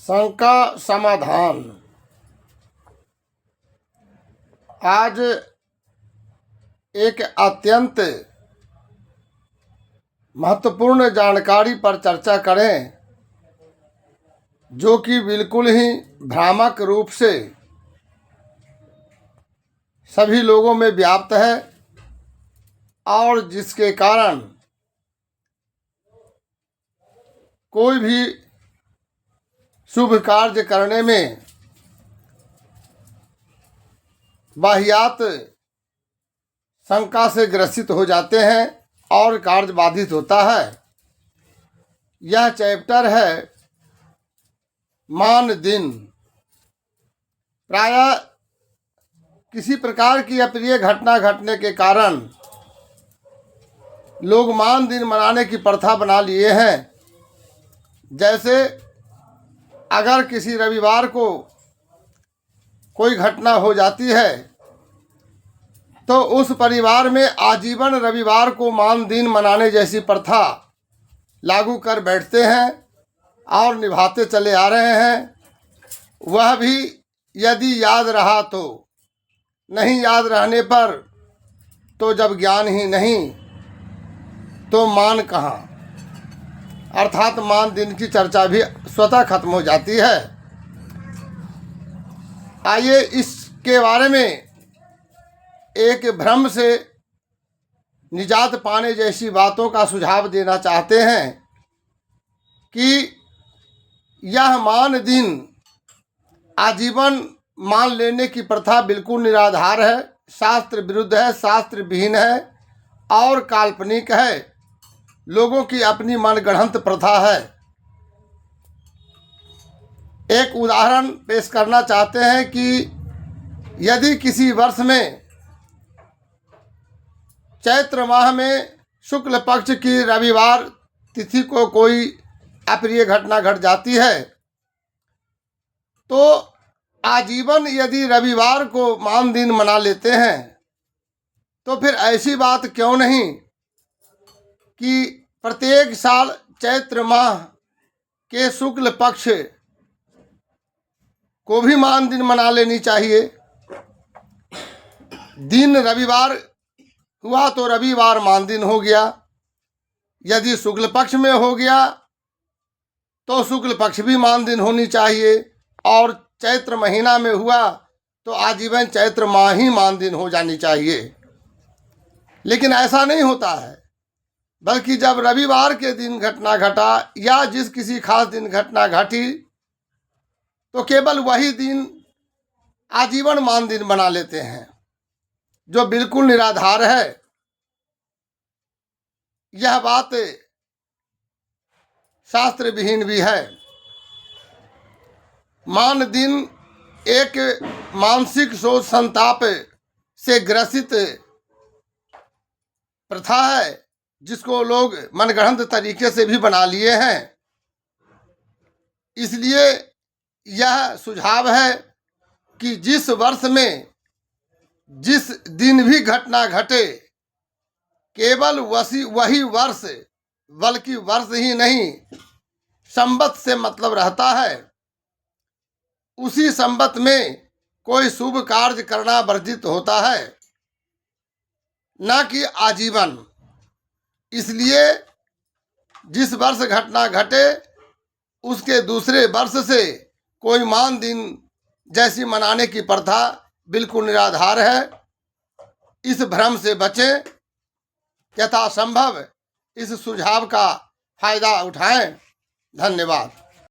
शंका समाधान। आज एक अत्यंत महत्वपूर्ण जानकारी पर चर्चा करें जो कि बिल्कुल ही भ्रामक रूप से सभी लोगों में व्याप्त है और जिसके कारण कोई भी शुभ कार्य करने में वाहियात शंका से ग्रसित हो जाते हैं और कार्य बाधित होता है। यह चैप्टर है मान दिन। प्रायः किसी प्रकार की अप्रिय घटना घटने के कारण लोग मान दिन मनाने की प्रथा बना लिए हैं। जैसे अगर किसी रविवार को कोई घटना हो जाती है तो उस परिवार में आजीवन रविवार को मान दिन मनाने जैसी प्रथा लागू कर बैठते हैं और निभाते चले आ रहे हैं। वह भी यदि याद रहा तो, नहीं याद रहने पर तो जब ज्ञान ही नहीं तो मान कहाँ, अर्थात मान दिन की चर्चा भी स्वतः खत्म हो जाती है। आइए इसके बारे में एक भ्रम से निजात पाने जैसी बातों का सुझाव देना चाहते हैं कि यह मान दिन आजीवन मान लेने की प्रथा बिल्कुल निराधार है, शास्त्र विरुद्ध है, शास्त्र विहीन है और काल्पनिक है। लोगों की अपनी मनगढ़ंत प्रथा है। एक उदाहरण पेश करना चाहते हैं कि यदि किसी वर्ष में चैत्र माह में शुक्ल पक्ष की रविवार तिथि को कोई अप्रिय घटना घट जाती है तो आजीवन यदि रविवार को मान दिन मना लेते हैं तो फिर ऐसी बात क्यों नहीं कि प्रत्येक साल चैत्र माह के शुक्ल पक्ष को भी मान दिन मना लेनी चाहिए। दिन रविवार हुआ तो रविवार मान दिन हो गया, यदि शुक्ल पक्ष में हो गया तो शुक्ल पक्ष भी मान दिन होनी चाहिए और चैत्र महीना में हुआ तो आजीवन चैत्र माह ही मान दिन हो जानी चाहिए। लेकिन ऐसा नहीं होता है, बल्कि जब रविवार के दिन घटना घटा या जिस किसी खास दिन घटना घटी तो केवल वही दिन आजीवन मान दिन बना लेते हैं, जो बिल्कुल निराधार है। यह बात शास्त्र विहीन भी है। मान दिन एक मानसिक शोक संताप से ग्रसित प्रथा है जिसको लोग मनगढ़ंत तरीके से भी बना लिए हैं। इसलिए यह सुझाव है कि जिस वर्ष में जिस दिन भी घटना घटे केवल वही वर्ष, बल्कि वर्ष ही नहीं संवत से मतलब रहता है। उसी संवत में कोई शुभ कार्य करना वर्जित होता है, न कि आजीवन। इसलिए जिस वर्ष घटना घटे उसके दूसरे वर्ष से कोई मान दिन जैसी मनाने की प्रथा बिल्कुल निराधार है। इस भ्रम से बचें, यथासंभव इस सुझाव का फायदा उठाएं। धन्यवाद।